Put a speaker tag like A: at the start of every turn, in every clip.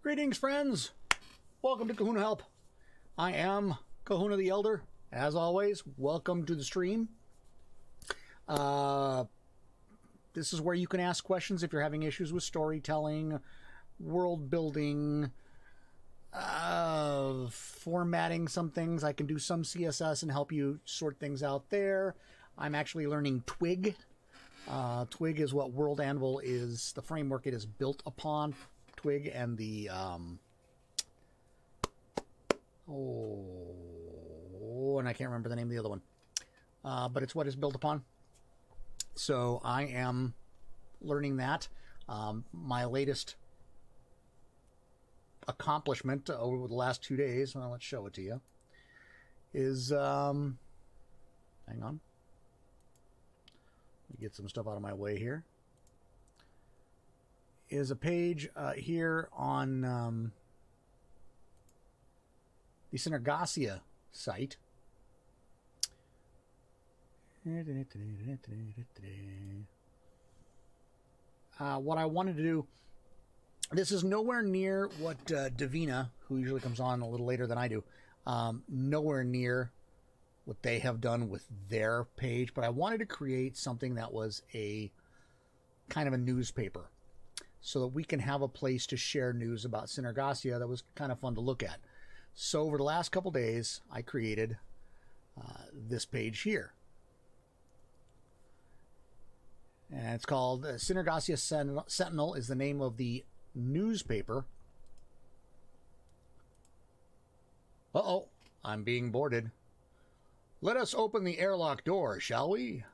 A: Greetings, friends. Welcome to Kahuna Help. I am Kahuna the Elder. As always, welcome to the stream. This is where you can ask questions if you're having issues with storytelling, world building, formatting some things. I can do some CSS and help you sort things out there. I'm actually learning Twig. Twig is what World Anvil is, the framework it is built upon. Twig and the and I can't remember the name of the other one, but it's what it's built upon. So I am learning that. My latest accomplishment over the last 2 days, well, let's show it to you, is hang on, let me get some stuff out of my way here, is a page here on the Synergasia site. What I wanted to do, this is nowhere near what Davina, who usually comes on a little later than I do, nowhere near what they have done with their page, but I wanted to create something that was a kind of a newspaper so that we can have a place to share news about Synergasia that was kind of fun to look at. So over the last couple days, I created this page here. And it's called Synergasia Sentinel is the name of the newspaper. Uh-oh, I'm being boarded. Let us open the airlock door, shall we?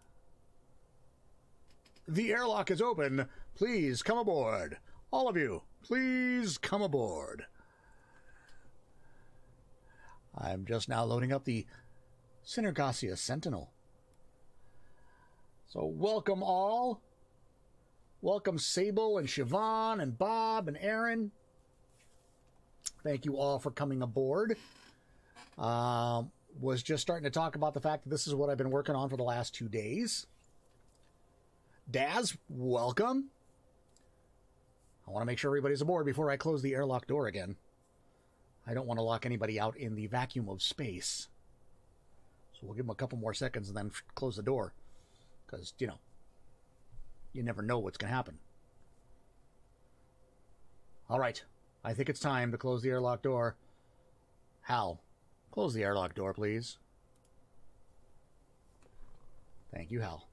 A: The airlock is open. Please come aboard. All of you, please come aboard. I'm just now loading up the Synergasia Sentinel. So welcome all. Welcome Sable and Siobhan and Bob and Aaron. Thank you all for coming aboard. Was just starting to talk about the fact that this is what I've been working on for the last 2 days. Daz, welcome. I want to make sure everybody's aboard before I close the airlock door again. I don't want to lock anybody out in the vacuum of space. So we'll give them a couple more seconds and then close the door. Because, you know, you never know what's going to happen. All right. I think it's time to close the airlock door. Hal, close the airlock door, please. Thank you, Hal.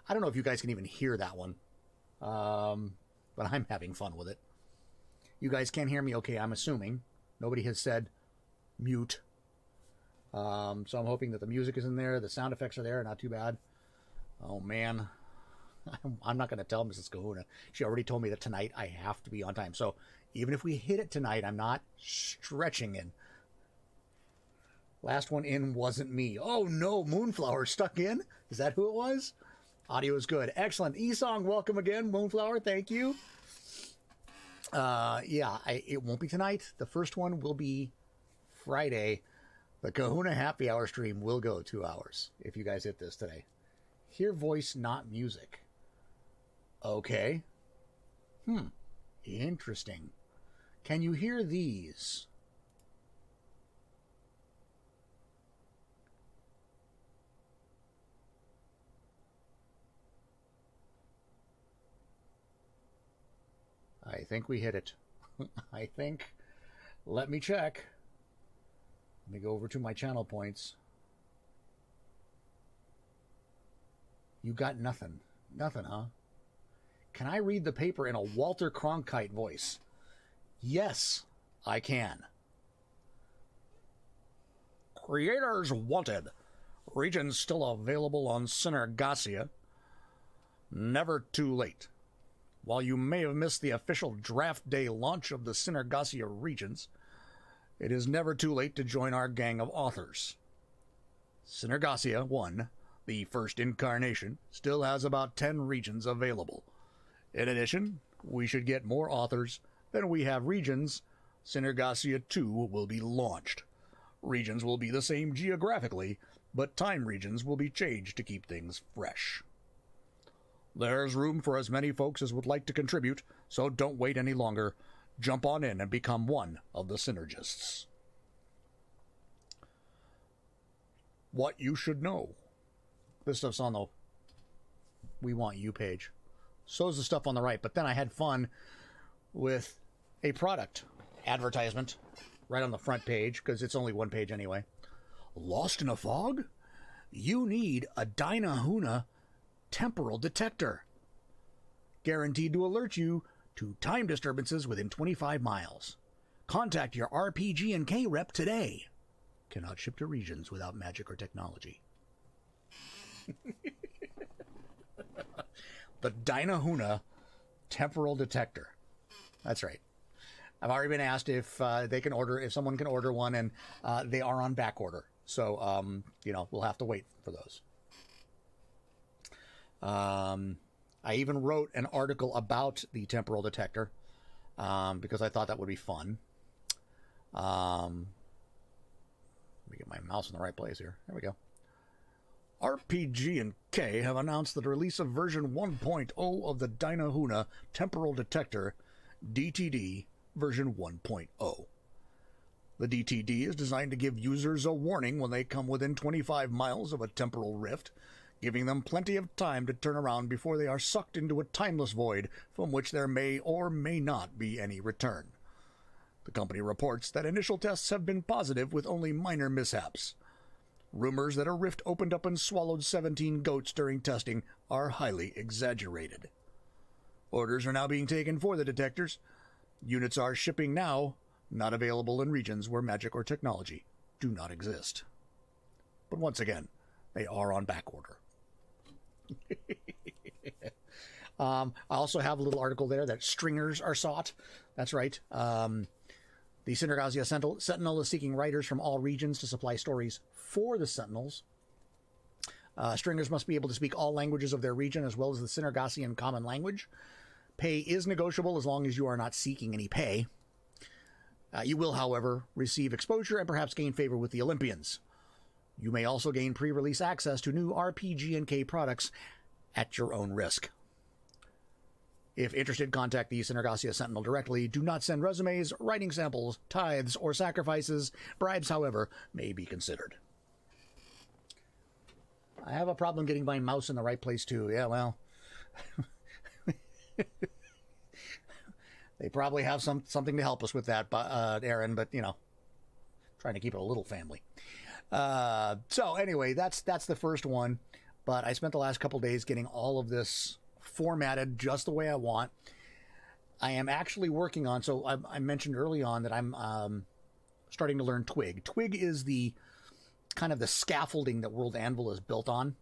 A: I don't know if you guys can even hear that one. But I'm having fun with it. You guys can't hear me okay, I'm assuming. Nobody has said mute. So I'm hoping that the music is in there, the sound effects are there, not too bad. Oh, man. I'm not going to tell Mrs. Kahuna. She already told me that tonight I have to be on time. So even if we hit it tonight, I'm not stretching in. Last one in wasn't me. Oh, no, Moonflower stuck in? Is that who it was? Audio is good. Excellent. Esong, welcome again. Moonflower, thank you. Yeah, it won't be tonight. The first one will be Friday. The Kahuna Happy Hour stream will go 2 hours if you guys hit this today. Hear voice, not music. Okay. Interesting. Can you hear these? I think we hit it. I think. Let me check. Let me go over to my channel points. You got nothing. Nothing, huh? Can I read the paper in a Walter Cronkite voice? Yes, I can. Creators wanted. Regions still available on Synergasia. Never too late. While you may have missed the official draft day launch of the Synergasia regions, it is never too late to join our gang of authors. Synergasia 1, the first incarnation, still has about 10 regions available. In addition, we should get more authors than we have regions. Synergasia 2 will be launched. Regions will be the same geographically, but time regions will be changed to keep things fresh. There's room for as many folks as would like to contribute, so don't wait any longer. Jump on in and become one of the synergists. What you should know. This stuff's on the We Want You page. So's the stuff on the right, but then I had fun with a product advertisement right on the front page, because it's only one page anyway. Lost in a fog? You need a Kahuna temporal detector. Guaranteed to alert you to time disturbances within 25 miles. Contact your RPG&K rep today. Cannot ship to regions without magic or technology. The Kahuna temporal detector. That's right. I've already been asked if they can order, if someone can order one, and they are on back order. So, you know, we'll have to wait for those. I even wrote an article about the temporal detector because I thought that would be fun. Let me get my mouse in the right place here. There we go. RPG&K have announced the release of version 1.0 of the Kahuna temporal detector, DTD version 1.0. The DTD is designed to give users a warning when they come within 25 miles of a temporal rift, giving them plenty of time to turn around before they are sucked into a timeless void from which there may or may not be any return. The company reports that initial tests have been positive with only minor mishaps. Rumors that a rift opened up and swallowed 17 goats during testing are highly exaggerated. Orders are now being taken for the detectors. Units are shipping now, not available in regions where magic or technology do not exist. But once again, they are on back order. I also have a little article there that stringers are sought. That's right. The Synergasia Sentinel is seeking writers from all regions to supply stories for the Sentinels. Stringers must be able to speak all languages of their region as well as the Synergasian Common Language. Pay is negotiable as long as you are not seeking any pay. You will, however, receive exposure and perhaps gain favor with the Olympians. You may also gain pre-release access to new RPG&K products at your own risk. If interested, contact the Synergasia Sentinel directly. Do not send resumes, writing samples, tithes, or sacrifices. Bribes, however, may be considered. I have a problem getting my mouse in the right place, too. Yeah, well... They probably have something to help us with that, Aaron, but, you know, trying to keep it a little family. So anyway, that's the first one, but I spent the last couple days getting all of this formatted just the way I want. I am actually working on, so I mentioned early on that I'm starting to learn Twig. Twig is the kind of the scaffolding that World Anvil is built on.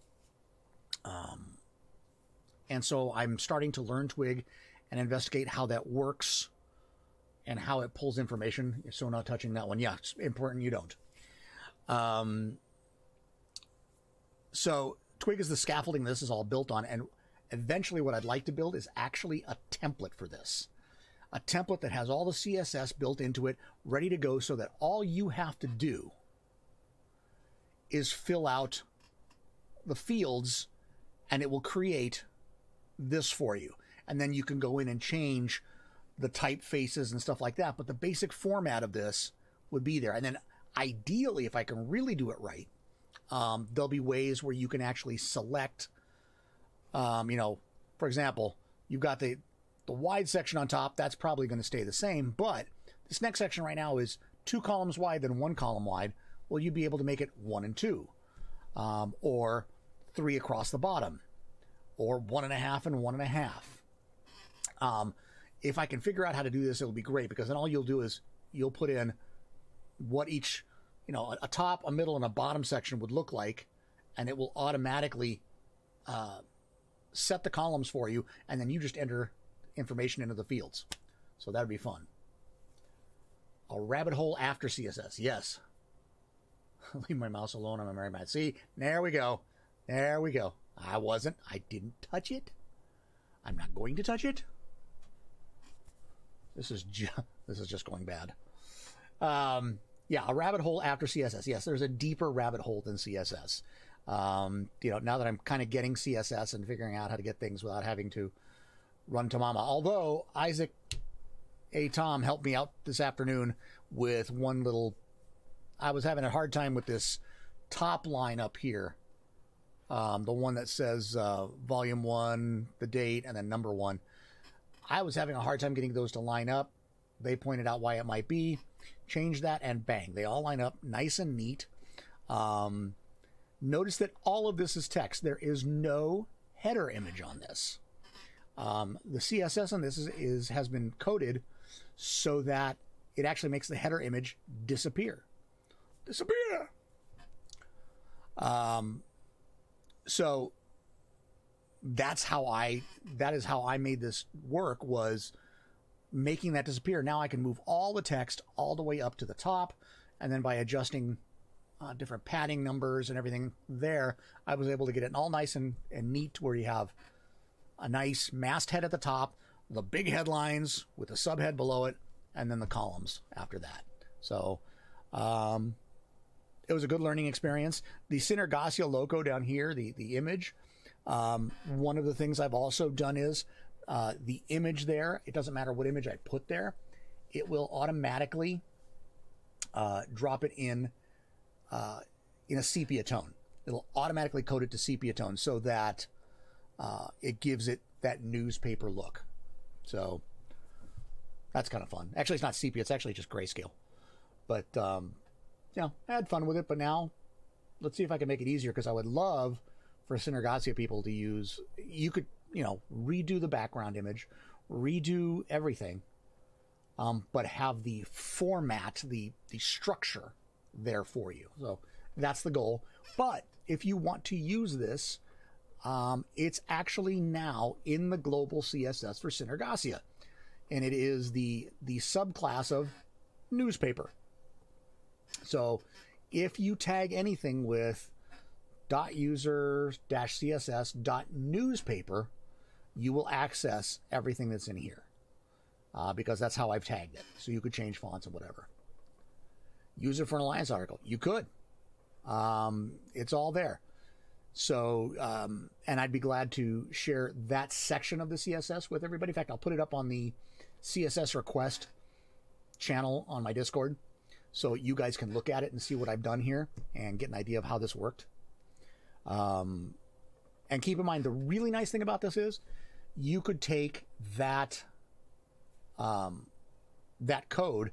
A: And so I'm starting to learn Twig and investigate how that works and how it pulls information. So not touching that one. Yeah, it's important you don't. So Twig is the scaffolding this is all built on, and eventually what I'd like to build is actually a template for this. A template that has all the CSS built into it, ready to go, so that all you have to do is fill out the fields and it will create this for you. And then you can go in and change the typefaces and stuff like that. But the basic format of this would be there. And then ideally, if I can really do it right, there'll be ways where you can actually select, you know, for example, you've got the wide section on top. That's probably going to stay the same. But this next section right now is 2 columns wide, then 1 column wide. Well, you'd be able to make it 1 and 2, or 3 across the bottom, or 1.5 and 1.5. If I can figure out how to do this, it'll be great, because then all you'll do is you'll put in what each, you know, a top, a middle, and a bottom section would look like, and it will automatically set the columns for you, and then you just enter information into the fields. So that'd be fun. A rabbit hole after CSS. Yes. Leave my mouse alone. I'm a married man. See, there we go. There we go. I didn't touch it. I'm not going to touch it. This is just going bad. Yeah, a rabbit hole after CSS. Yes, there's a deeper rabbit hole than CSS. Now that I'm kind of getting CSS and figuring out how to get things without having to run to mama. Although Isaac A. Tom helped me out this afternoon with one little... I was having a hard time with this top line up here. The one that says volume 1, the date, and then number 1. I was having a hard time getting those to line up. They pointed out why it might be. Change that, and bang, they all line up nice and neat. Notice that all of this is text. There is no header image on this. The CSS on this has been coded so that it actually makes the header image disappear. So that is how I made this work, was making that disappear. Now I can move all the text all the way up to the top, and then by adjusting different padding numbers and everything there, I was able to get it all nice and neat, where you have a nice masthead at the top, the big headlines with a subhead below it, and then the columns after that. So it was a good learning experience. The Synergasia logo down here, the image, one of the things I've also done is the image there, it doesn't matter what image I put there, it will automatically drop it in a sepia tone. It'll automatically code it to sepia tone so that it gives it that newspaper look. So that's kind of fun. Actually, it's not sepia, it's actually just grayscale. But I had fun with it. But now let's see if I can make it easier, because I would love for Synergasia people to use, you could, redo the background image, redo everything, but have the format, the structure there for you. So that's the goal. But if you want to use this, it's actually now in the global CSS for Synergasia, and it is the subclass of newspaper. So if you tag anything with .user-css.newspaper, you will access everything that's in here, because that's how I've tagged it. So you could change fonts and whatever. Use it for an Alliance article. You could. It's all there. So, and I'd be glad to share that section of the CSS with everybody. In fact, I'll put it up on the CSS request channel on my Discord, so you guys can look at it and see what I've done here and get an idea of how this worked. And keep in mind, the really nice thing about this is you could take that code,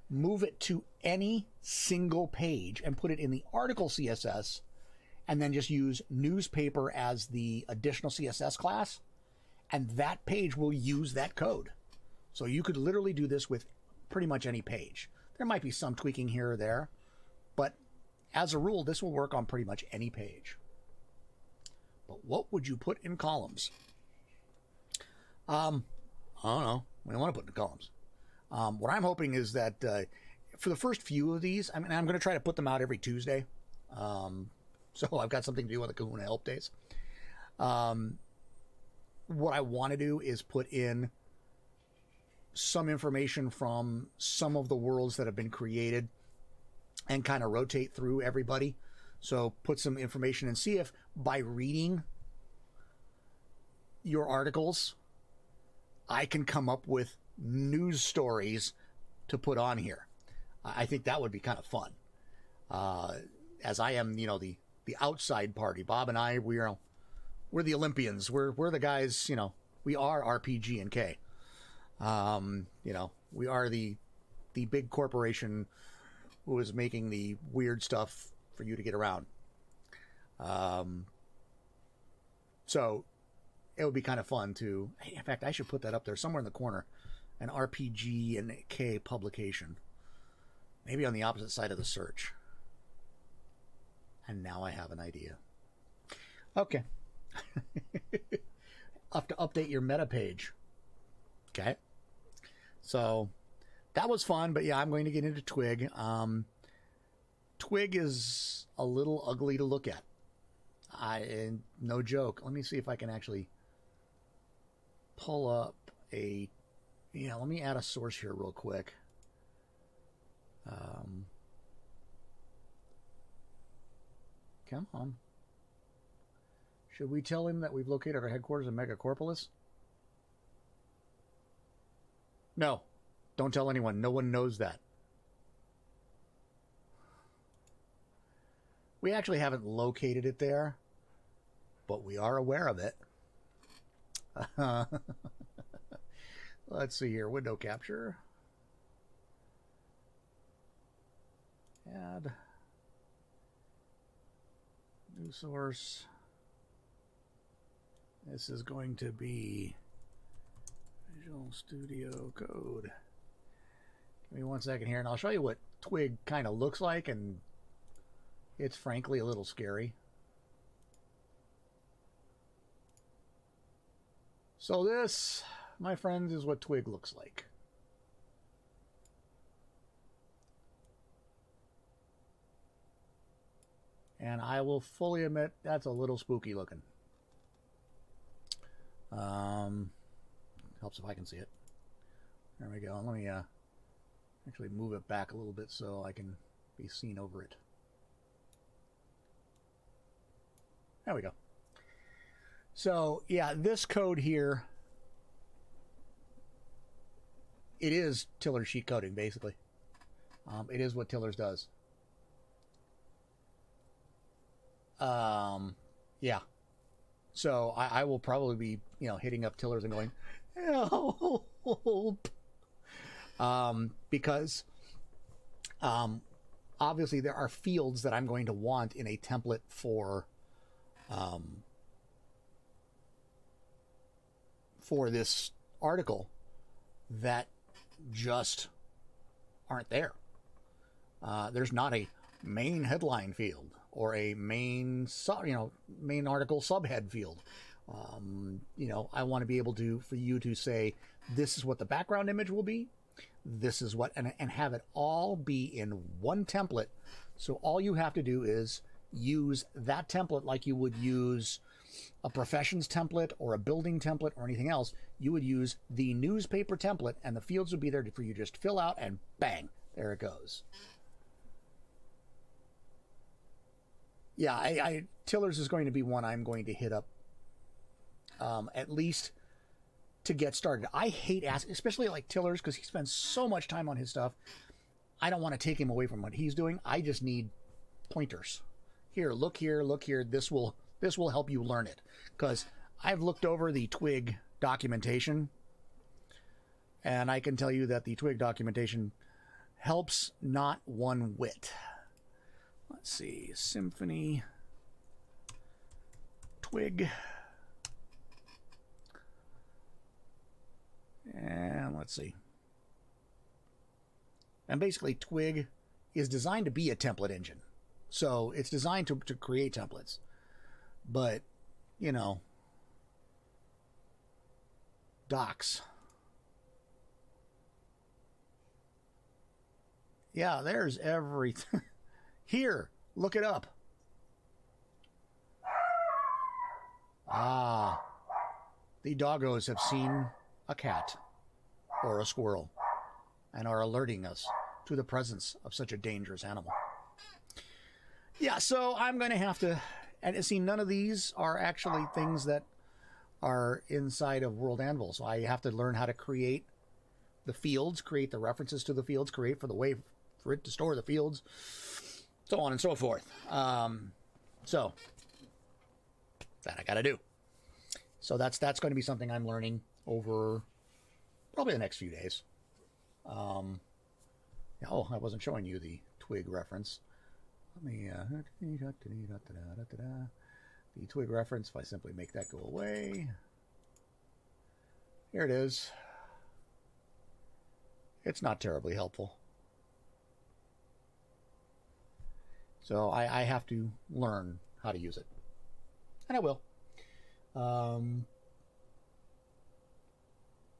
A: move it to any single page and put it in the article CSS, and then just use newspaper as the additional CSS class, and that page will use that code. So you could literally do this with pretty much any page. There might be some tweaking here or there, but as a rule, this will work on pretty much any page. But what would you put in columns? I don't know. We don't want to put in columns. What I'm hoping is that for the first few of these, I'm going to try to put them out every Tuesday. So I've got something to do on the Kahuna Help days. What I want to do is put in some information from some of the worlds that have been created and kind of rotate through everybody. So put some information and see if by reading your articles, I can come up with news stories to put on here. I think that would be kind of fun. As I am, the outside party. Bob and I, we're the Olympians. We're the guys, we are RPG and K. We are the big corporation who is making the weird stuff for you to get around. So it would be kind of fun to, in fact, I should put that up there somewhere in the corner, an RPG and K publication, maybe on the opposite side of the search. And now I have an idea. Okay. I'll have to update your meta page. Okay. So that was fun, but yeah, I'm going to get into Twig. Twig is a little ugly to look at. No joke. Let me see if I can actually pull up let me add a source here real quick. Come on. Should we tell him that we've located our headquarters in Megacorpolis? No. Don't tell anyone. No one knows that. We actually haven't located it there, but we are aware of it. Let's see here. Window capture. Add. New source. This is going to be Visual Studio Code. Give me 1 second here, and I'll show you what Twig kind of looks like, and it's frankly a little scary. So this, my friends, is what Twig looks like. And I will fully admit that's a little spooky looking. Helps if I can see it. There we go. Let me actually move it back a little bit so I can be seen over it. There we go. So, yeah, this code here, it is Tiller's sheet coding, basically. It is what Tiller's does. Yeah. So I will probably be, hitting up Tiller's and going, help. Because obviously there are fields that I'm going to want in a template for this article that just aren't there. There's not a main headline field or a main article subhead field. I want to be able to, for you to say, this is what the background image will be. This is what, and have it all be in one template. So all you have to do is use that template like you would use a professions template or a building template or anything else. You would use the newspaper template, and the fields would be there for you to just fill out, and bang, there it goes. Yeah, Tiller's is going to be one I'm going to hit up, at least to get started. I hate asking, especially like Tiller's, because he spends so much time on his stuff. I don't want to take him away from what he's doing. I just need pointers. Here, look here, look here. This will help you learn it, because I've looked over the Twig documentation, and I can tell you that the Twig documentation helps not one whit. Let's see, Symphony, Twig, and let's see. And basically, Twig is designed to be a template engine. So it's designed to create templates. But, docs. Yeah, there's everything. Here, look it up. Ah, the doggos have seen a cat or a squirrel and are alerting us to the presence of such a dangerous animal. Yeah, so I'm going to have to, and see, none of these are actually things that are inside of World Anvil. So I have to learn how to create the fields, create the references to the fields, create for the way for it to store the fields, so on and so forth. So that I got to do. So that's going to be something I'm learning over probably the next few days. Oh, I wasn't showing you the Twig reference. Let me the Twig reference. If I simply make that go away, here it is. It's not terribly helpful. So I have to learn how to use it. And I will. And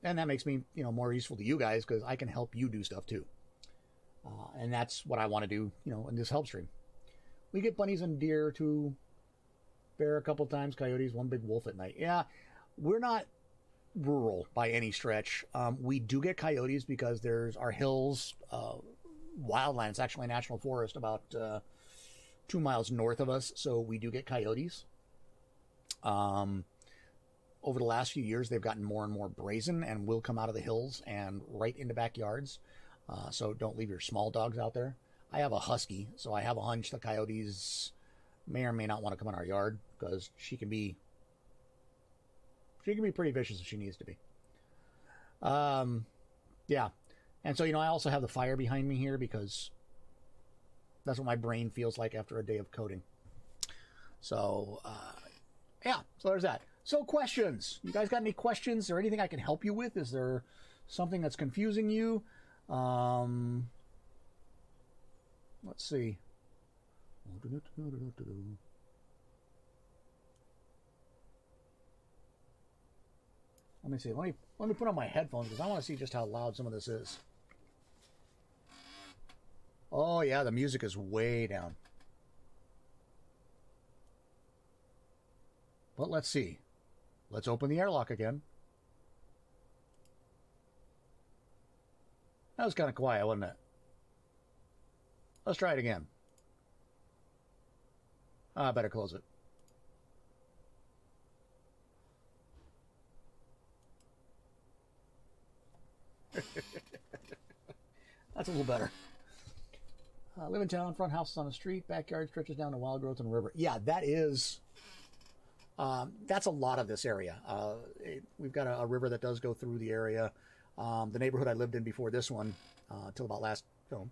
A: that makes me, more useful to you guys, because I can help you do stuff too. And that's what I want to do, in this help stream. We get bunnies and deer, too. Bear a couple times, coyotes, one big wolf at night. Yeah, we're not rural by any stretch. We do get coyotes because there's our hills, wildland. It's actually a national forest about 2 miles north of us, so we do get coyotes. Over the last few years, they've gotten more and more brazen and will come out of the hills and right into backyards. So don't leave your small dogs out there. I have a husky, so I have a hunch the coyotes may or may not want to come in our yard because she can be pretty vicious if she needs to be. Yeah. And so, I also have the fire behind me here because that's what my brain feels like after a day of coding. So, yeah, so there's that. So questions. You guys got any questions or anything I can help you with? Is there something that's confusing you? Let's see. Let me see. Let me put on my headphones because I want to see just how loud some of this is. Oh yeah, the music is way down. But let's see. Let's open the airlock again. That was kind of quiet, wasn't it? Let's try it again. I better close it. That's a little better. Live in town, front house is on the street, backyard stretches down to wild growth and river. Yeah, that is... that's a lot of this area. We've got a river that does go through the area. The neighborhood I lived in before this one, till about last film.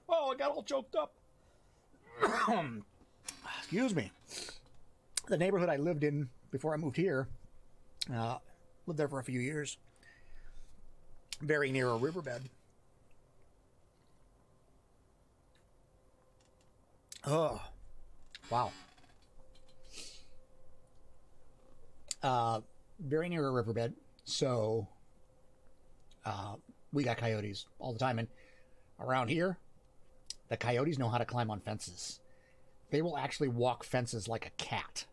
A: Oh, I got all choked up. Excuse me. The neighborhood I lived in before I moved here, lived there for a few years, very near a riverbed. Oh, wow. Very near a riverbed, so we got coyotes all the time. And around here, the coyotes know how to climb on fences. They will actually walk fences like a cat.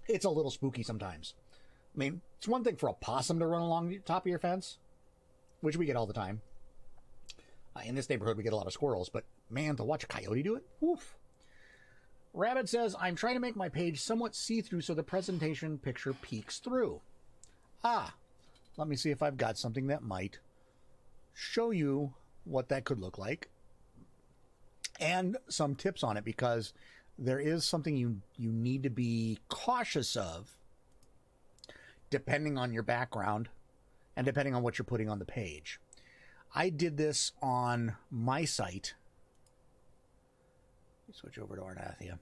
A: It's a little spooky sometimes. I mean, it's one thing for a possum to run along the top of your fence, which we get all the time. In this neighborhood, we get a lot of squirrels, but man, to watch a coyote do it, woof. Rabbit says, I'm trying to make my page somewhat see-through so the presentation picture peeks through. Let me see if I've got something that might show you what that could look like and some tips on it, because there is something you need to be cautious of depending on your background and depending on what you're putting on the page. I did this on my site. Switch over to Arnathia.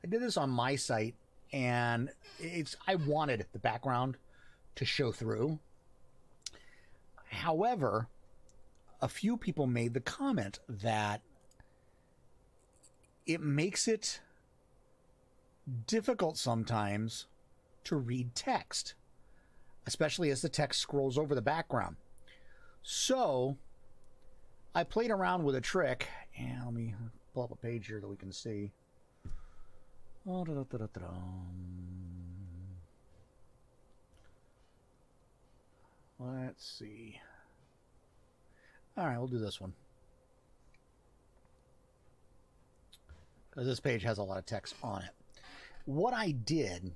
A: I did this on my site, and I wanted the background to show through. However, a few people made the comment that it makes it difficult sometimes to read text, especially as the text scrolls over the background. So I played around with a trick, and let me pull up a page here that we can see. Let's see. All right, we'll do this one, because this page has a lot of text on it. What I did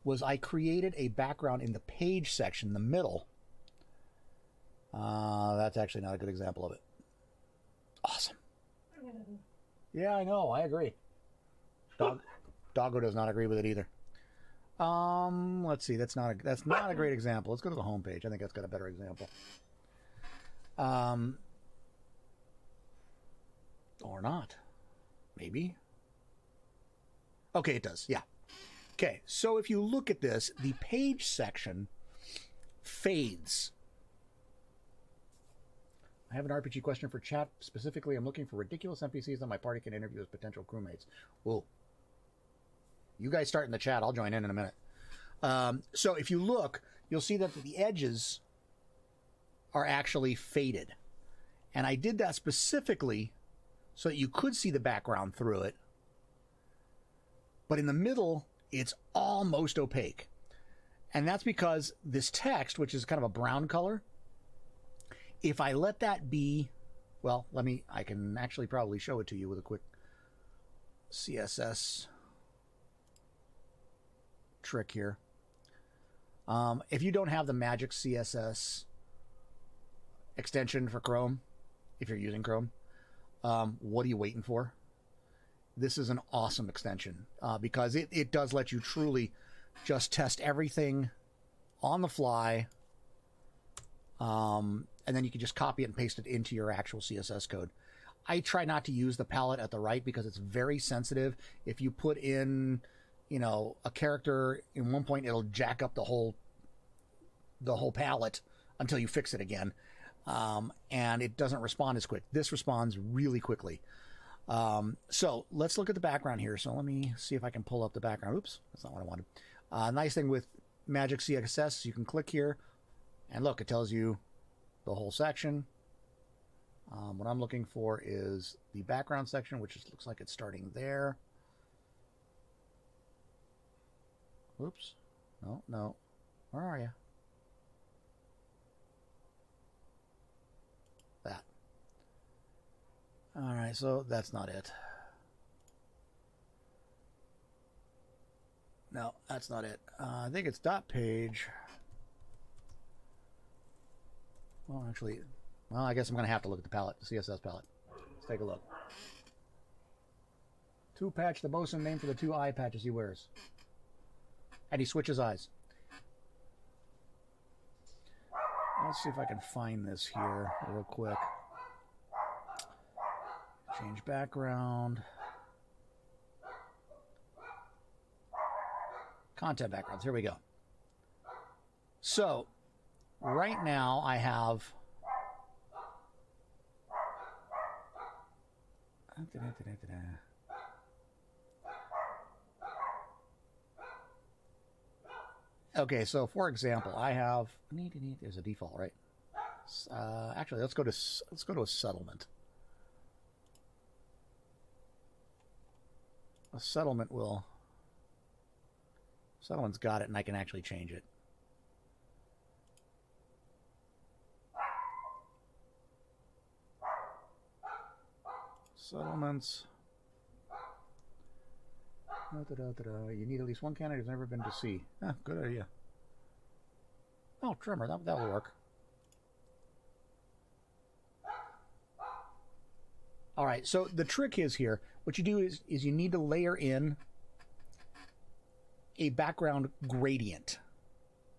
A: was I created a background in the page section, the middle. That's actually not a good example of it. Awesome. Yeah, I know. I agree. Doggo does not agree with it either. Let's see. That's not a great example. Let's go to the home page. I think that's got a better example. Or not. Maybe. Okay, it does. Yeah. Okay, so if you look at this, the page section fades. I have an RPG question for chat. Specifically, I'm looking for ridiculous NPCs that my party can interview as potential crewmates. Whoa. You guys start in the chat. I'll join in a minute. So if you look, you'll see that the edges are actually faded. And I did that specifically so that you could see the background through it. But in the middle, it's almost opaque. And that's because this text, which is kind of a brown color, If I let that be, well, I can actually probably show it to you with a quick CSS trick here. If you don't have the Magic CSS extension for Chrome, if you're using Chrome, what are you waiting for? This is an awesome extension because it does let you truly just test everything on the fly, and then you can just copy it and paste it into your actual CSS code. I try not to use the palette at the right because it's very sensitive. If you put in, you know, a character in one point, it'll jack up the whole palette until you fix it again, and it doesn't respond as quick. This responds really quickly. So let's look at the background here. So let me see if I can pull up the background. Oops, that's not what I wanted. Nice thing with Magic CSS, you can click here, and look, it tells you the whole section. What I'm looking for is the background section, which looks like it's starting there. Oops. No. Where are you? That. All right, so that's not it. No, that's not it. I think it's dot page. Well, actually, I guess I'm going to have to look at the palette, the CSS palette. Let's take a look. Two patch, the bosun name for the two eye patches he wears. And he switches eyes. Let's see if I can find this here real quick. Change background. Content backgrounds. Here we go. So, right now I have okay, so for example, I have there's a default, right? Actually, let's go to a settlement. A settlement's got it, and I can actually change it. Settlements. You need at least one candidate who's never been to sea. Ah, good idea. Oh, trimmer, that'll work. All right, so the trick is here, what you do is you need to layer in a background gradient.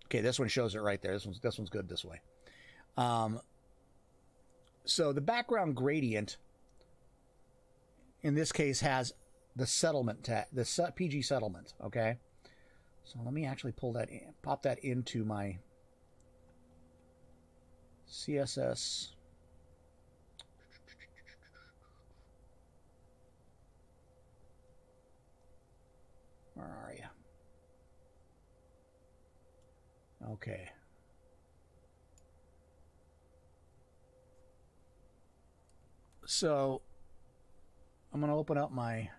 A: Okay, this one shows it right there. This one's good this way. So the background gradient in this case has the settlement tag, the PG settlement. Okay, so let me actually pull that in, pop that into my CSS. Where are you? Okay. So I'm going to open up my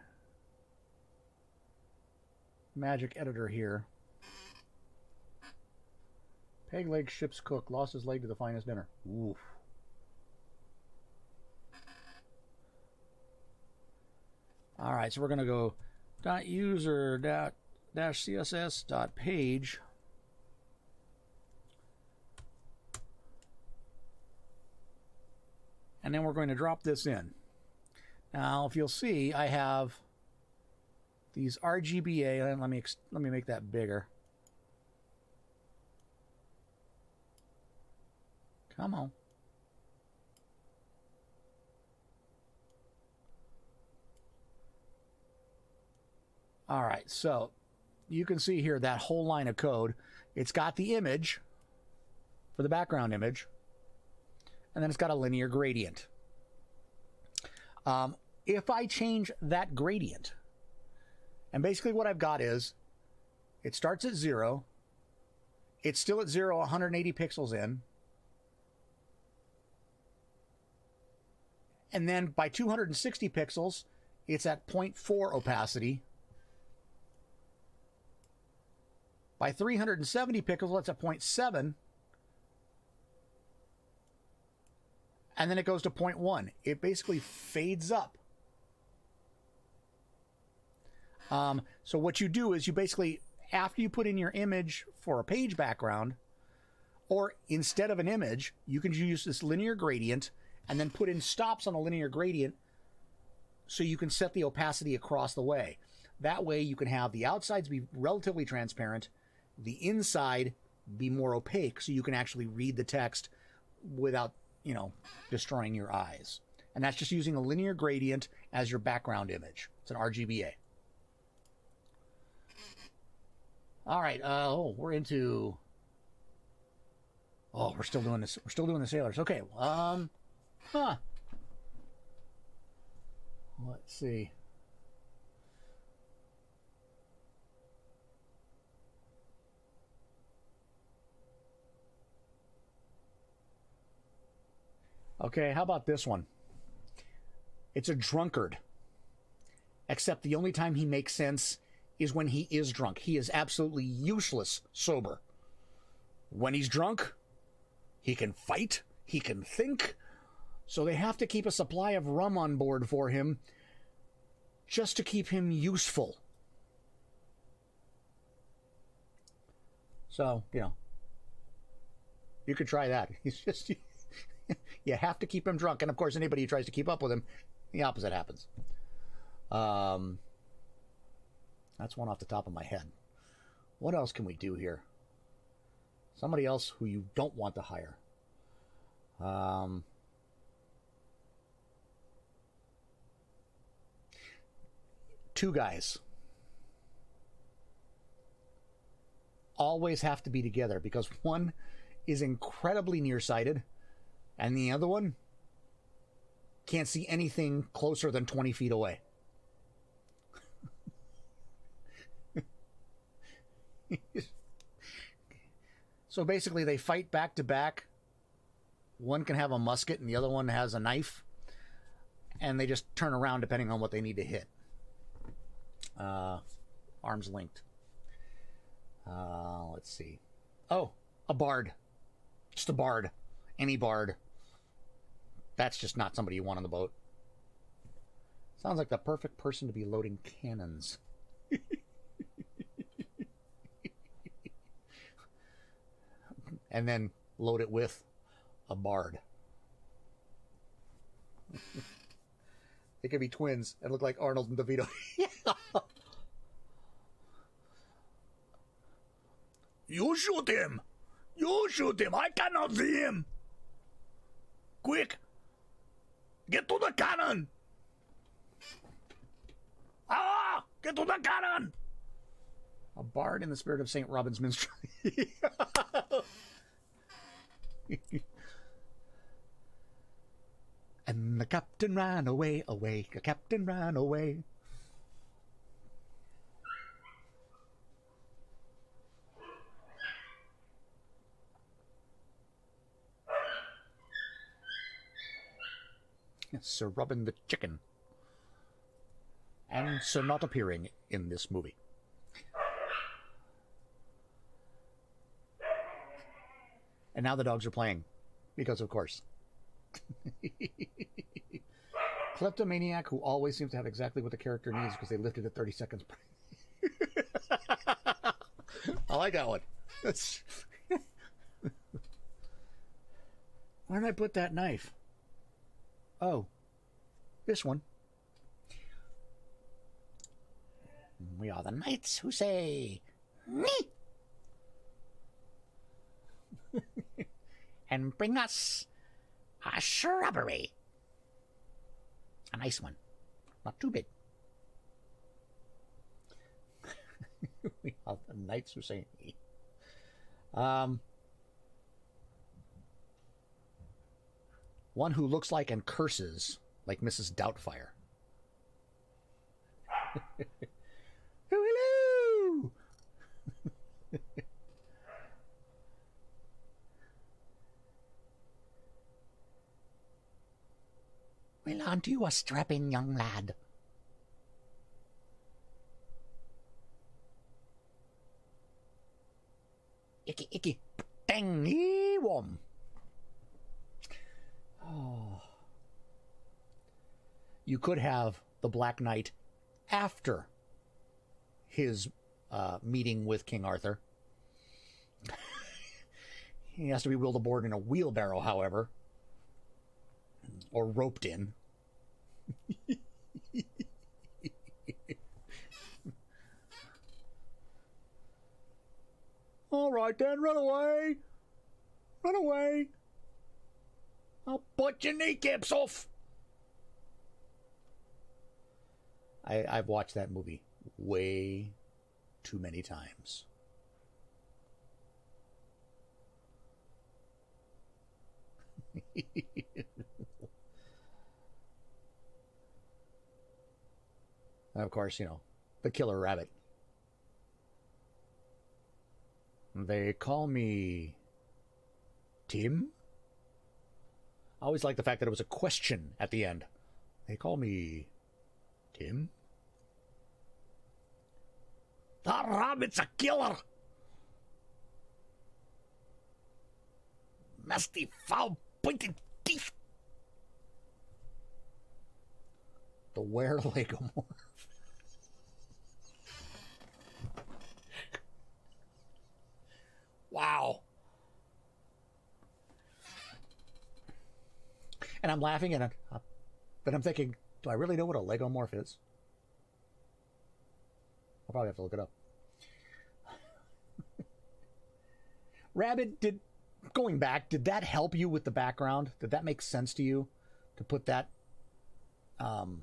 A: Magic editor here. Peg leg ship's cook lost his leg to the finest dinner. Oof. All right, so we're going to go .user.css.page. And then we're going to drop this in. Now, if you'll see, I have these RGBA. Let me make that bigger. Come on. All right, so you can see here that whole line of code. It's got the image for the background image, and then it's got a linear gradient. If I change that gradient, and basically what I've got is, it starts at 0, it's still at 0, 180 pixels in, and then by 260 pixels, it's at 0.4 opacity. By 370 pixels, it's at 0.7. and then it goes to 0.1. It basically fades up. So what you do is you basically, after you put in your image for a page background, or instead of an image, you can use this linear gradient and then put in stops on a linear gradient so you can set the opacity across the way. That way you can have the outsides be relatively transparent, the inside be more opaque so you can actually read the text without, you know, destroying your eyes. And that's just using a linear gradient as your background image. It's an RGBA. All right, we're into... Oh, we're still doing this. We're still doing the sailors. Okay, let's see. Okay, how about this one? It's a drunkard. Except the only time he makes sense is when he is drunk. He is absolutely useless sober. When he's drunk, he can fight, he can think, so they have to keep a supply of rum on board for him just to keep him useful. So, you know, you could try that. He's just, you have to keep him drunk, and of course anybody who tries to keep up with him, the opposite happens. That's one off the top of my head. What else can we do here? Somebody else who you don't want to hire. Two guys always have to be together because one is incredibly nearsighted and the other one can't see anything closer than 20 feet away. So basically they fight back to back. One can have a musket and the other one has a knife, and they just turn around depending on what they need to hit. Arms linked. Let's see. Oh, a bard. Just a bard. Any bard. That's just not somebody you want on the boat. Sounds like the perfect person to be loading cannons. And then load it with a bard. They could be twins and look like Arnold and DeVito. You shoot him! You shoot him! I cannot see him! Quick! Get to the cannon! Ah! Get to the cannon! A bard in the spirit of St. Robin's Minstrel. And the captain ran away, away, the captain ran away. Yes, Sir Robin the Chicken. And Sir not appearing in this movie. And now the dogs are playing. Because of course. Kleptomaniac who always seems to have exactly what the character needs because they lifted it 30 seconds. I like that one. Where did I put that knife? Oh, this one. We are the knights who say, "Me," and bring us a shrubbery. A nice one. Not too big. We are the knights who say, "Me." One who looks like and curses like Mrs. Doubtfire. Hello! Well, aren't you a strapping young lad? Icky, icky, dang, worm. Oh. you could have the Black Knight after his meeting with King Arthur. He has to be wheeled aboard in a wheelbarrow, however, or roped in. All right, then, run away. Run away. I'll bite your kneecaps off. I've watched that movie way too many times. And of course, you know, the killer rabbit. They call me Tim? I always like the fact that it was a question at the end. They call me Tim? That rabbit's a killer! Nasty, foul, pointed teeth! The were-legomorph. Wow. And I'm laughing at it, but I'm thinking, do I really know what a legomorph is? I'll probably have to look it up. Rabbit, going back, did that help you with the background? Did that make sense to you to put that in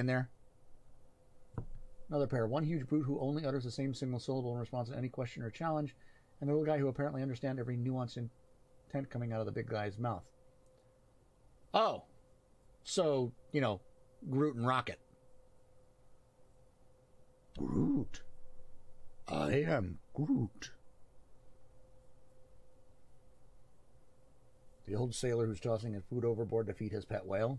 A: there? Another pair. One huge brute who only utters the same single syllable in response to any question or challenge, and the little guy who apparently understands every nuance and intent coming out of the big guy's mouth. Oh, so, you know, Groot and Rocket. Groot. I am Groot. The old sailor who's tossing his food overboard to feed his pet whale.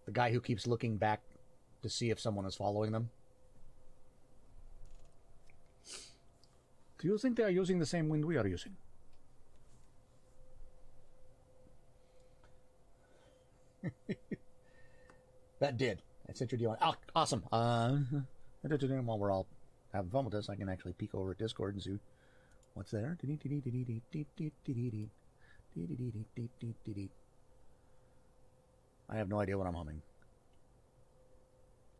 A: The guy who keeps looking back to see if someone is following them. Do you think they are using the same wind we are using? That did. I sent your deal. Oh, awesome. While we're all having fun with this, I can actually peek over at Discord and see what's there. I have no idea what I'm humming.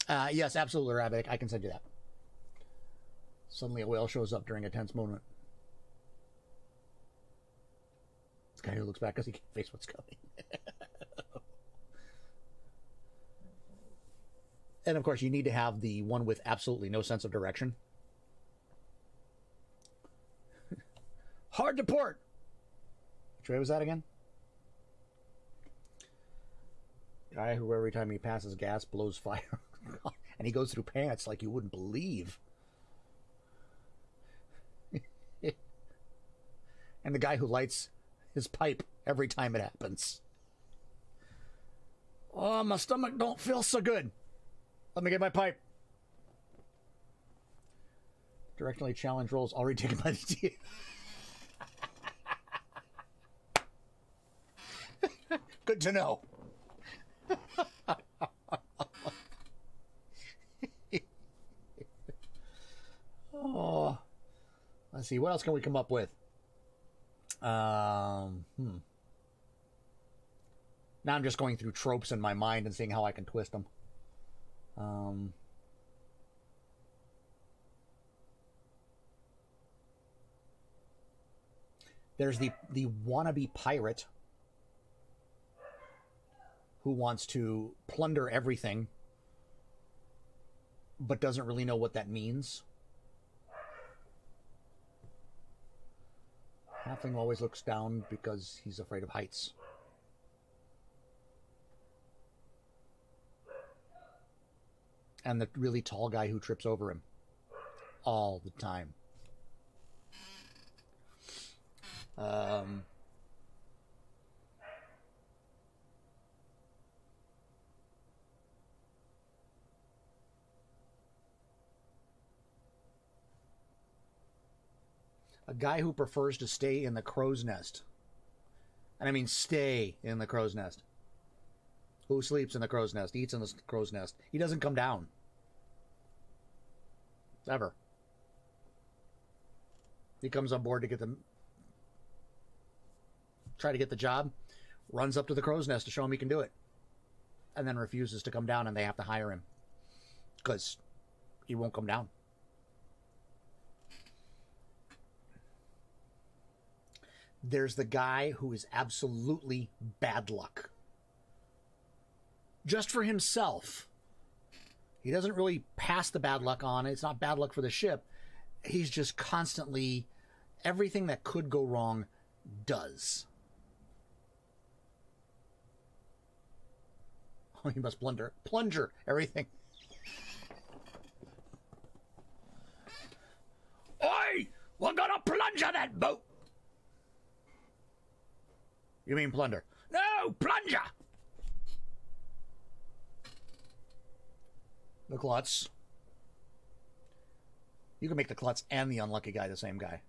A: Yes, absolutely, Rabbit. I can send you that. Suddenly a whale shows up during a tense moment. This guy who looks back because he can't face what's coming. And of course, you need to have the one with absolutely no sense of direction. Hard to port. Which way was that again? Guy who every time he passes gas blows fire. And he goes through pants like you wouldn't believe. And the guy who lights his pipe every time it happens. Oh, my stomach don't feel so good. Let me get my pipe. Directionally challenge rolls already taken by the team. Good to know. Oh, let's see. What else can we come up with? Now I'm just going through tropes in my mind and seeing how I can twist them. There's the wannabe pirate who wants to plunder everything but doesn't really know what that means. Halfling always looks down because he's afraid of heights. And the really tall guy who trips over him all the time. A guy who prefers to stay in the crow's nest. And I mean stay in the crow's nest. Who sleeps in the crow's nest, eats in the crow's nest. He doesn't come down. Ever. He comes on board to try to get the job, runs up to the crow's nest to show him he can do it, and then refuses to come down, and they have to hire him because he won't come down. There's the guy who is absolutely bad luck. Just for himself. He doesn't really pass the bad luck on. It's not bad luck for the ship. He's just constantly, everything that could go wrong does. Oh, he must plunger everything. Oi! We're gonna plunger that boat! You mean plunder? No, plunger! The klutz. You can make the klutz and the unlucky guy the same guy.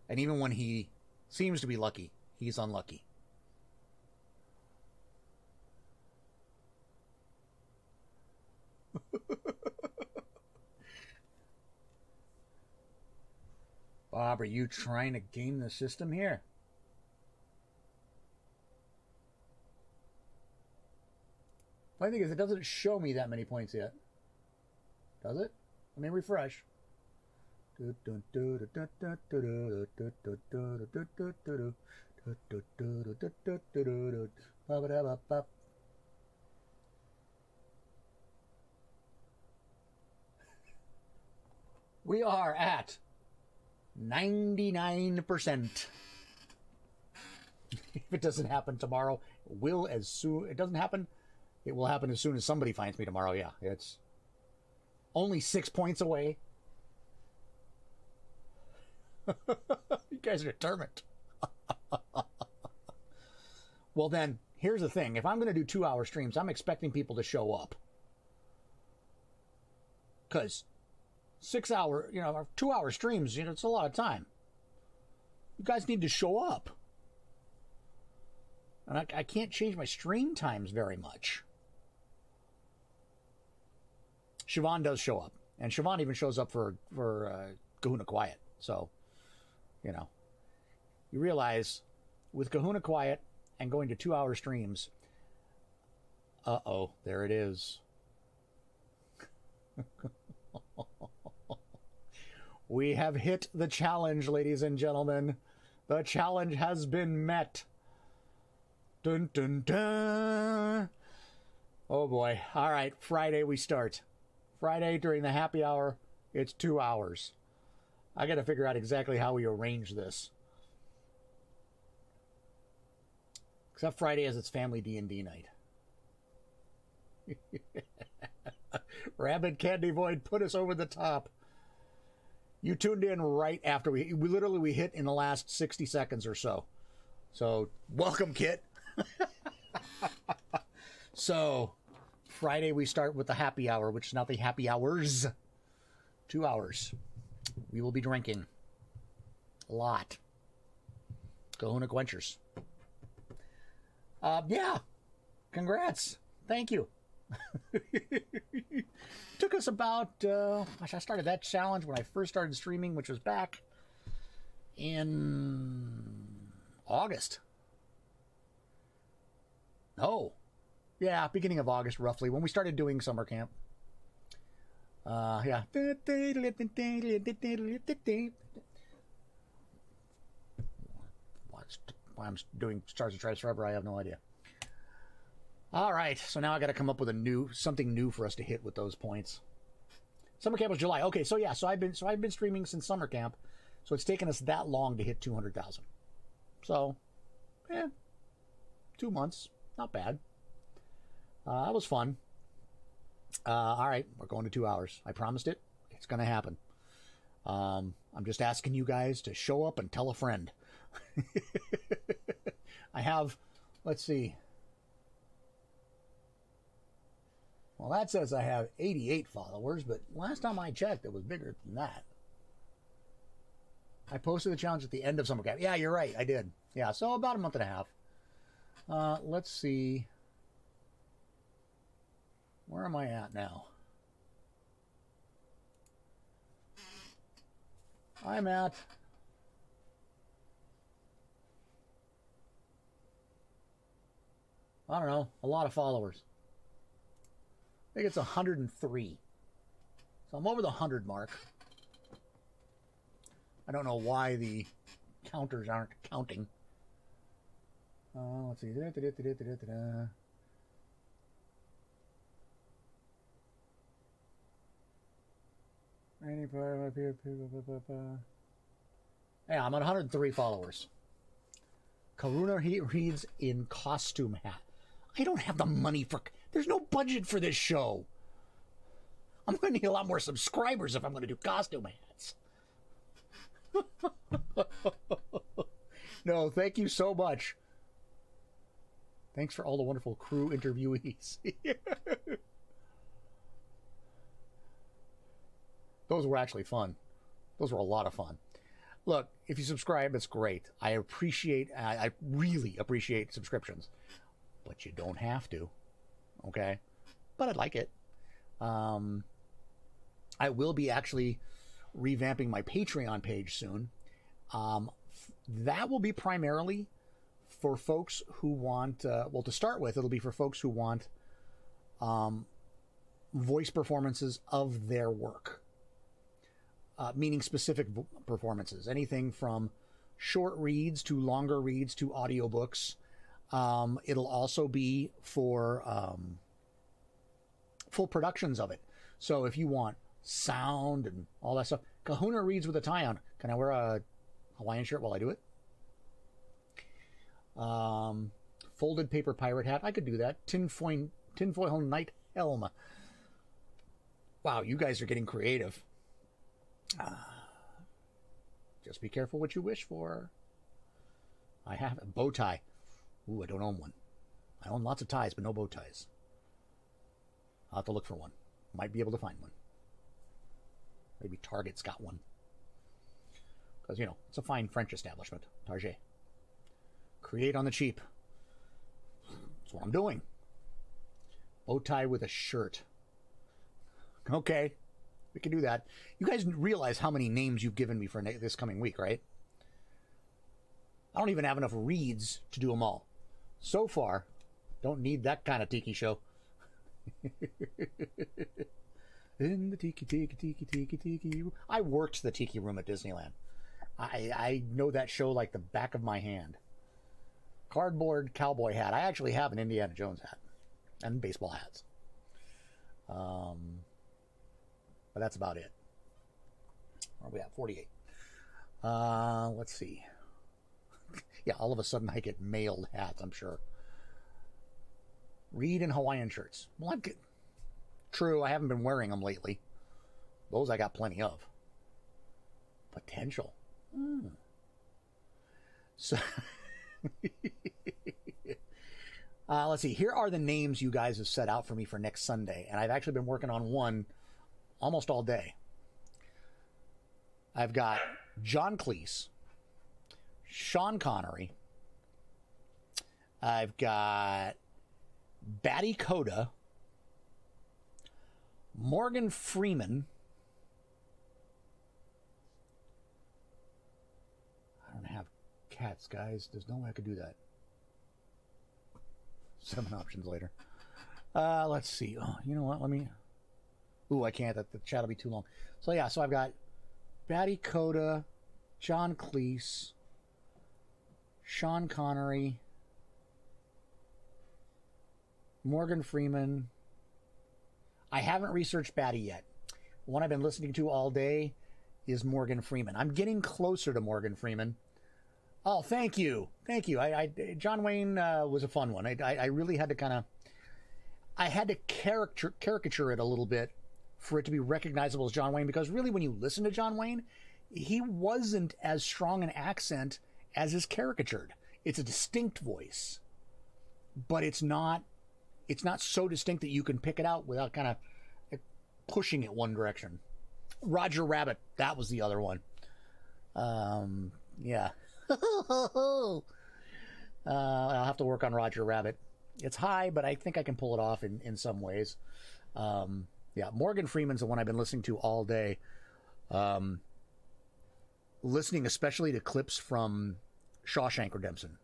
A: And even when he seems to be lucky, he's unlucky. Bob, are you trying to game the system here? Funny thing is, it doesn't show me that many points yet. Does it? Let me refresh. We are at 99%. If it doesn't happen tomorrow, it will as soon. It doesn't happen. It will happen as soon as somebody finds me tomorrow. Yeah, it's only 6 points away. You guys are determined. Well, then, here's the thing. If I'm going to do 2-hour streams, I'm expecting people to show up. Because 6-hour, 2-hour streams, it's a lot of time. You guys need to show up. And I can't change my stream times very much. Siobhan does show up. And Siobhan even shows up for Kahuna Quiet. So, you realize with Kahuna Quiet and going to 2-hour streams, there it is. We have hit the challenge, ladies and gentlemen. The challenge has been met. Dun, dun, dun. Oh boy. All right, Friday we start. Friday during the happy hour, it's 2 hours. I got to figure out exactly how we arrange this. Except Friday as its family D&D night. Rabbit Candy Void put us over the top. You tuned in right after we hit in the last 60 seconds or so. So, welcome, Kit. So, Friday we start with the happy hour, which is not the happy hours. 2 hours. We will be drinking. A lot. Kahuna Quenchers. Yeah. Congrats. Thank you. Took us about, I started that challenge when I first started streaming, which was back in August. Oh, yeah, beginning of August, roughly, when we started doing summer camp. Yeah. Why I'm doing Stars and Stripes forever, I have no idea. All right, so now I got to come up with something new for us to hit with those points. Summer camp was July. Okay, so yeah, so I've been streaming since summer camp, so it's taken us that long to hit 200,000. So, 2 months, not bad. That was fun. All right, we're going to 2 hours. I promised it. It's going to happen. I'm just asking you guys to show up and tell a friend. I have, let's see. Well, that says I have 88 followers, but last time I checked, it was bigger than that. I posted the challenge at the end of summer camp. Yeah, you're right. I did. Yeah, so about a month and a half. Let's see. Where am I at now? I'm at... I don't know, a lot of followers. I think it's 103. So I'm over the 100 mark. I don't know why the counters aren't counting. Let's see. 95. Yeah, I'm at 103 followers. Kahuna reads in costume hat. I don't have the money for... There's no budget for this show. I'm going to need a lot more subscribers if I'm going to do costume hats. No, thank you so much. Thanks for all the wonderful crew interviewees. Those were actually fun. Those were a lot of fun. Look, if you subscribe, it's great. I really appreciate subscriptions. But you don't have to. Okay? But I'd like it. I will be actually revamping my Patreon page soon. That will be primarily for folks who want, well, to start with, it'll be for folks who want voice performances of their work. Meaning specific performances. Anything from short reads to longer reads to audiobooks. It'll also be for full productions of it. So if you want sound and all that stuff, Kahuna reads with a tie on. Can I wear a Hawaiian shirt while I do it? Folded paper pirate hat. I could do that. Tinfoil knight helm. Wow, you guys are getting creative. Just be careful what you wish for. I have a bow tie. Ooh, I don't own one. I own lots of ties, but no bow ties. I'll have to look for one. Might be able to find one. Maybe Target's got one. Because, you know, it's a fine French establishment. Target. Create on the cheap. That's what I'm doing. Bow tie with a shirt. Okay. We can do that. You guys realize how many names you've given me for this coming week, right? I don't even have enough reads to do them all. So far, don't need that kind of tiki show. In the tiki. I worked the tiki room at Disneyland. I know that show like the back of my hand. Cardboard cowboy hat. I actually have an Indiana Jones hat. And baseball hats. But that's about it. Where are we at? 48. Let's see. Yeah, all of a sudden I get mailed hats, I'm sure. Read in Hawaiian shirts. Well, true, I haven't been wearing them lately. Those I got plenty of. Potential. So, let's see. Here are the names you guys have set out for me for next Sunday. And I've actually been working on one almost all day. I've got John Cleese, Sean Connery. I've got Batty Coda, Morgan Freeman. I don't have cats, guys. There's no way I could do that. 7 options later. Let's see. Oh, you know what? Let me... Ooh, I can't. The chat will be too long. So, yeah. So, I've got Batty Coda, John Cleese, Sean Connery, Morgan Freeman. I haven't researched Batty yet. The one I've been listening to all day is Morgan Freeman. I'm getting closer to Morgan Freeman. Oh, thank you. Thank you. John Wayne was a fun one. I really had to kind of... I had to caricature it a little bit for it to be recognizable as John Wayne, because really when you listen to John Wayne, he wasn't as strong an accent as is caricatured. It's a distinct voice, but it's not so distinct that you can pick it out without kind of pushing it one direction. Roger Rabbit, that was the other one. Yeah. I'll have to work on Roger Rabbit. It's high, but I think I can pull it off in some ways. Yeah, Morgan Freeman's the one I've been listening to all day. Listening especially to clips from Shawshank Redemption.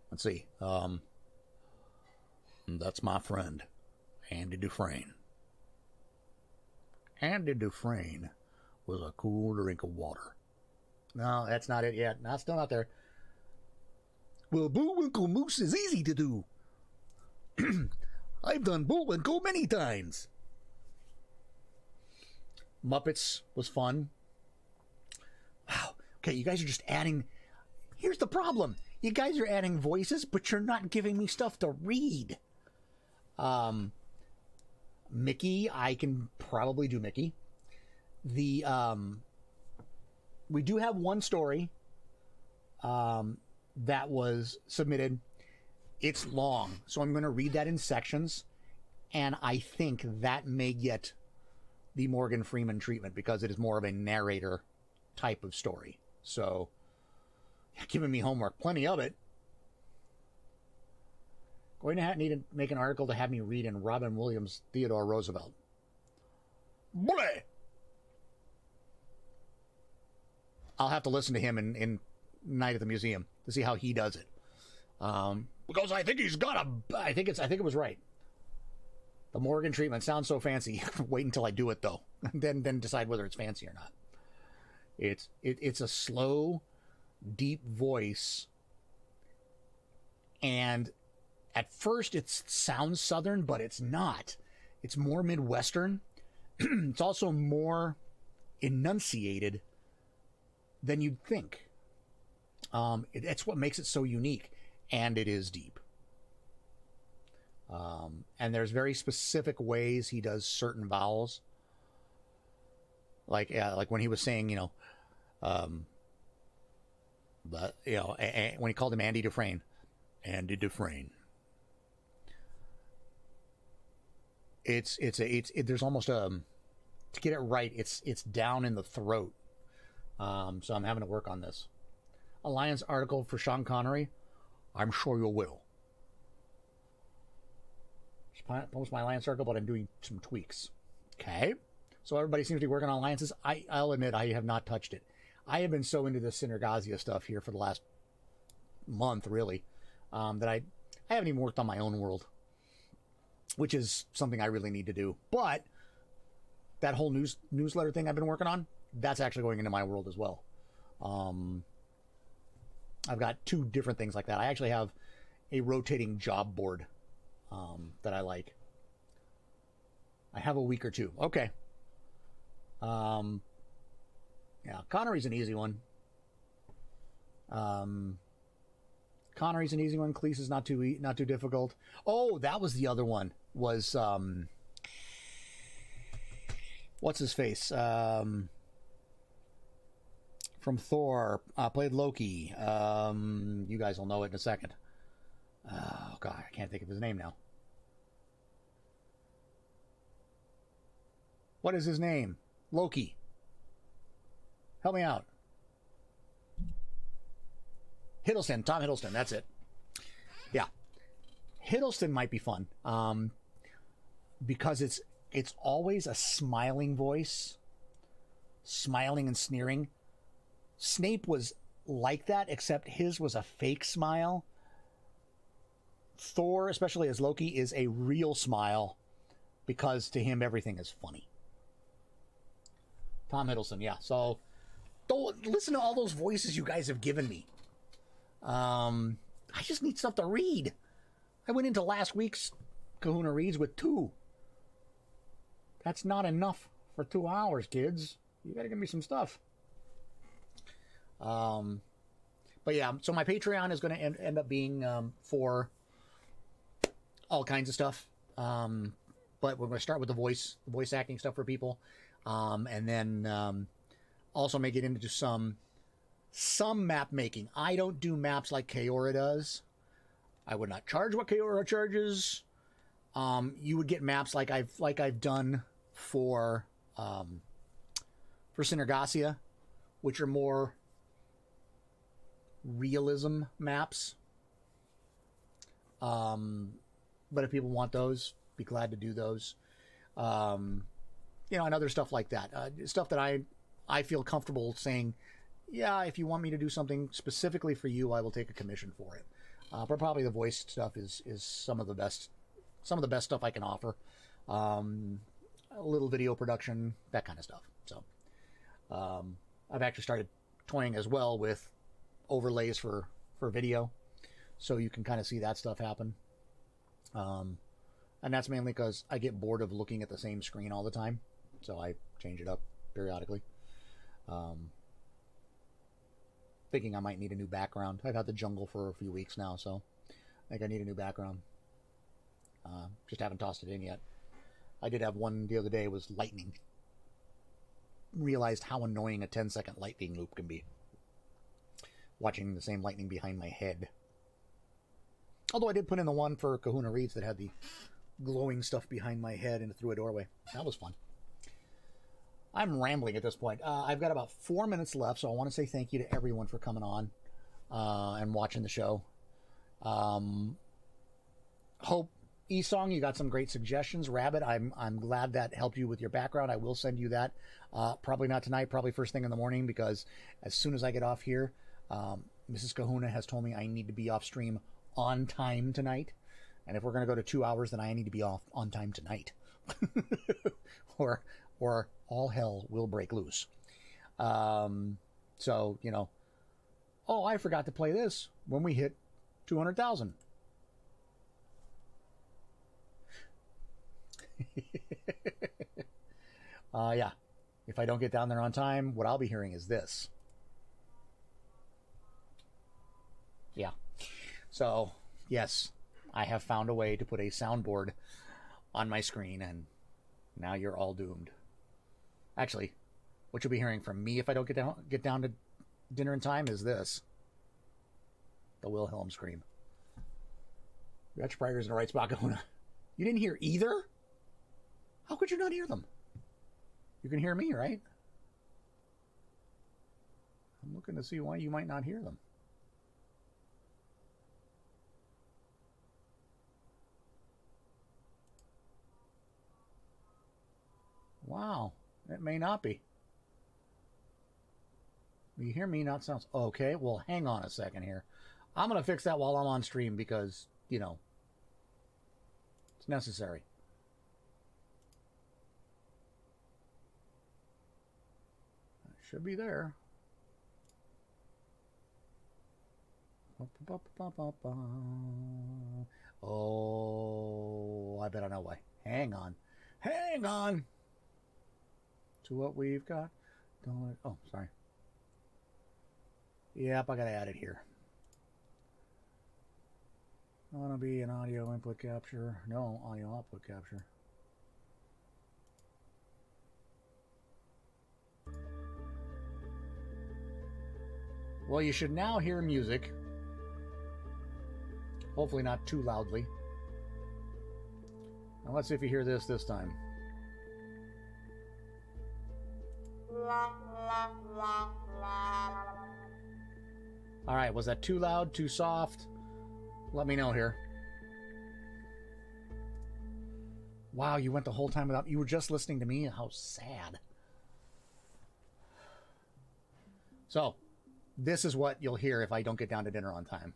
A: Let's see. That's my friend, Andy Dufresne. Andy Dufresne was a cool drink of water. No, that's not it yet. No, still not there. Well, Bullwinkle Moose is easy to do. I've done Bullwinkle many times. Muppets was fun. Wow. Okay, you guys are just adding... Here's the problem. You guys are adding voices, but you're not giving me stuff to read. Mickey, I can probably do Mickey. We do have one story that was submitted. It's long, so I'm going to read that in sections, and I think that may get the Morgan Freeman treatment because it is more of a narrator type of story. So, giving me homework, plenty of it. Going to need to make an article to have me read in Robin Williams' Theodore Roosevelt. Bully! I'll have to listen to him in Night at the Museum to see how he does it. Because I think he's got a... I think it was right. The Morgan treatment sounds so fancy. Wait until I do it, though. then decide whether it's fancy or not. It's a slow, deep voice. And at first it sounds Southern, but it's not. It's more Midwestern. It's also more enunciated than you'd think. It's what makes it so unique. And it is deep. And there's very specific ways he does certain vowels. Like when he was saying, when he called him Andy Dufresne. Andy Dufresne. There's almost to get it right, it's down in the throat. So I'm having to work on this. Alliance article for Sean Connery. I'm sure you will. Post my Alliance article, but I'm doing some tweaks. Okay. So everybody seems to be working on alliances. I'll admit I have not touched it. I have been so into this Synergazia stuff here for the last month, really, that I haven't even worked on my own world, which is something I really need to do. But that whole newsletter thing I've been working on, that's actually going into my world as well. I've got two different things like that. I actually have a rotating job board that I like. I have a week or two. Okay. Yeah, Connery's an easy one. Connery's an easy one. Cleese is not too difficult. Oh, that was the other one. Was what's his face? From Thor, played Loki. You guys will know it in a second. Oh God, I can't think of his name now. What is his name? Loki. Help me out. Hiddleston, Tom Hiddleston, that's it. Yeah. Hiddleston might be fun. Because it's always a smiling voice. Smiling and sneering. Snape was like that, except his was a fake smile. Thor, especially as Loki, is a real smile because to him everything is funny. Tom Hiddleston, yeah. So don't listen to all those voices you guys have given me. I just need stuff to read. I went into last week's Kahuna Reads with 2. That's not enough for 2 hours, kids. You gotta give me some stuff. But yeah, so my Patreon is going to end up being for all kinds of stuff. But we're going to start with the voice acting stuff for people, and then also make it into some map making. I don't do maps like Kaora does. I would not charge what Kaora charges. You would get maps like I've done for Synergasia, which are more realism maps. But if people want those, be glad to do those. You know, and other stuff like that. Stuff that I feel comfortable saying, yeah, if you want me to do something specifically for you, I will take a commission for it. But probably the voice stuff is some of the best stuff I can offer. A little video production, that kind of stuff. So I've actually started toying as well with overlays for video, so you can kind of see that stuff happen. And that's mainly because I get bored of looking at the same screen all the time, so I change it up periodically. Thinking I might need a new background. I've had the jungle for a few weeks now, so I think I need a new background. Just haven't tossed it in yet. I did have one the other day, was lightning. Realized how annoying a 10-second lightning loop can be. Watching the same lightning behind my head. Although I did put in the one for Kahuna Reads that had the glowing stuff behind my head and through a doorway. That was fun. I'm rambling at this point. I've got about 4 minutes left, so I want to say thank you to everyone for coming on and watching the show. Hope Esong, you got some great suggestions. Rabbit, I'm glad that helped you with your background. I will send you that. Probably not tonight, probably first thing in the morning, because as soon as I get off here, Mrs. Kahuna has told me I need to be off stream on time tonight. And if we're going to go to 2 hours, then I need to be off on time tonight. or all hell will break loose. So, you know, oh, I forgot to play this when we hit 200,000. Yeah. If I don't get down there on time, what I'll be hearing is this. Yeah. So, yes, I have found a way to put a soundboard on my screen, and now you're all doomed. Actually, what you'll be hearing from me if I don't get down to dinner in time is this. The Wilhelm scream. You got your priors in the right spot, Kahuna. You didn't hear either? How could you not hear them? You can hear me, right? I'm looking to see why you might not hear them. Wow, it may not be. You hear me not sounds okay. Well, hang on a second here. I'm going to fix that while I'm on stream because, you know, it's necessary. It should be there. Oh, I bet I know why. Hang on. Hang on. To what we've got. Oh, sorry. Yep, I gotta add it here. I want to be an audio input capture. No, audio output capture. Well, you should now hear music. Hopefully not too loudly. Now let's see if you hear this time. All right, was that too loud, too soft? Let me know here. Wow, you went the whole time without... You were just listening to me? How sad. So, this is what you'll hear if I don't get down to dinner on time.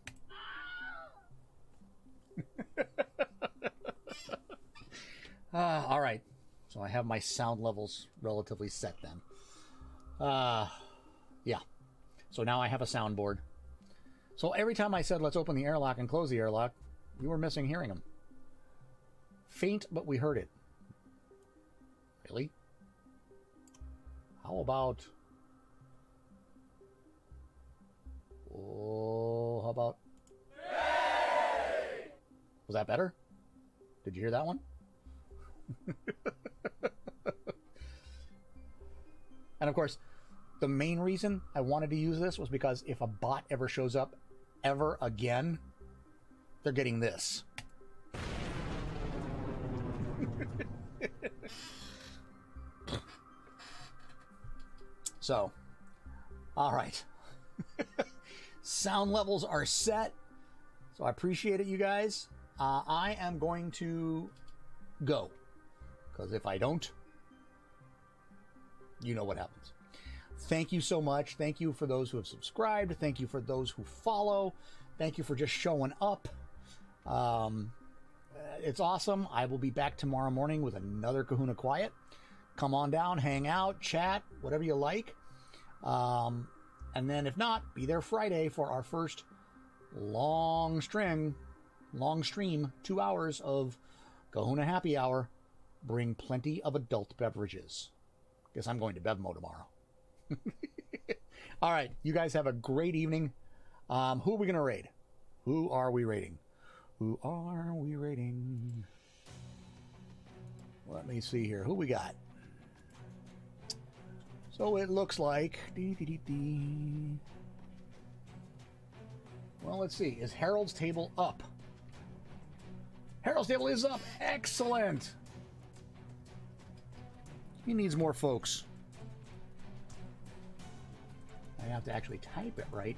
A: All right. So I have my sound levels relatively set then. Yeah. So now I have a soundboard. So every time I said, let's open the airlock and close the airlock, you were missing hearing them. Faint, but we heard it. Really? How about... Oh, how about... Hey! Was that better? Did you hear that one? And of course, the main reason I wanted to use this was because if a bot ever shows up ever again, they're getting this. So, All right. Sound levels are set. So I appreciate it, you guys. I am going to go. Because if I don't, you know what happens. Thank you so much. Thank you for those who have subscribed. Thank you for those who follow. Thank you for just showing up. It's awesome. I will be back tomorrow morning with another Kahuna Quiet. Come on down, hang out, chat, whatever you like. And then if not, be there Friday for our first long stream, 2 hours of Kahuna Happy Hour. Bring plenty of adult beverages. Guess I'm going to Bevmo tomorrow. All right, you guys have a great evening. Who are we going to raid? Who are we raiding? Who are we raiding? Let me see here. Who we got? So it looks like... Well, let's see. Is Harold's table up? Harold's table is up. Excellent. He needs more folks. I have to actually type it right.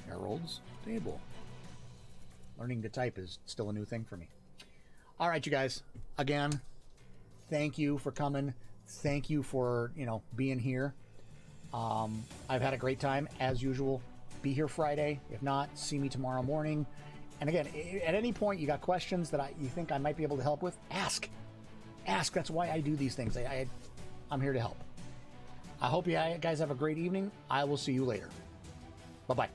A: Harold's table. Learning to type is still a new thing for me. All right, you guys. Again, thank you for coming. Thank you for, being here. I've had a great time, as usual. Be here Friday. If not, see me tomorrow morning. And again, at any point you got questions that you think I might be able to help with, ask. Ask. That's why I do these things. I'm here to help. I hope you guys have a great evening. I will see you later. Bye-bye.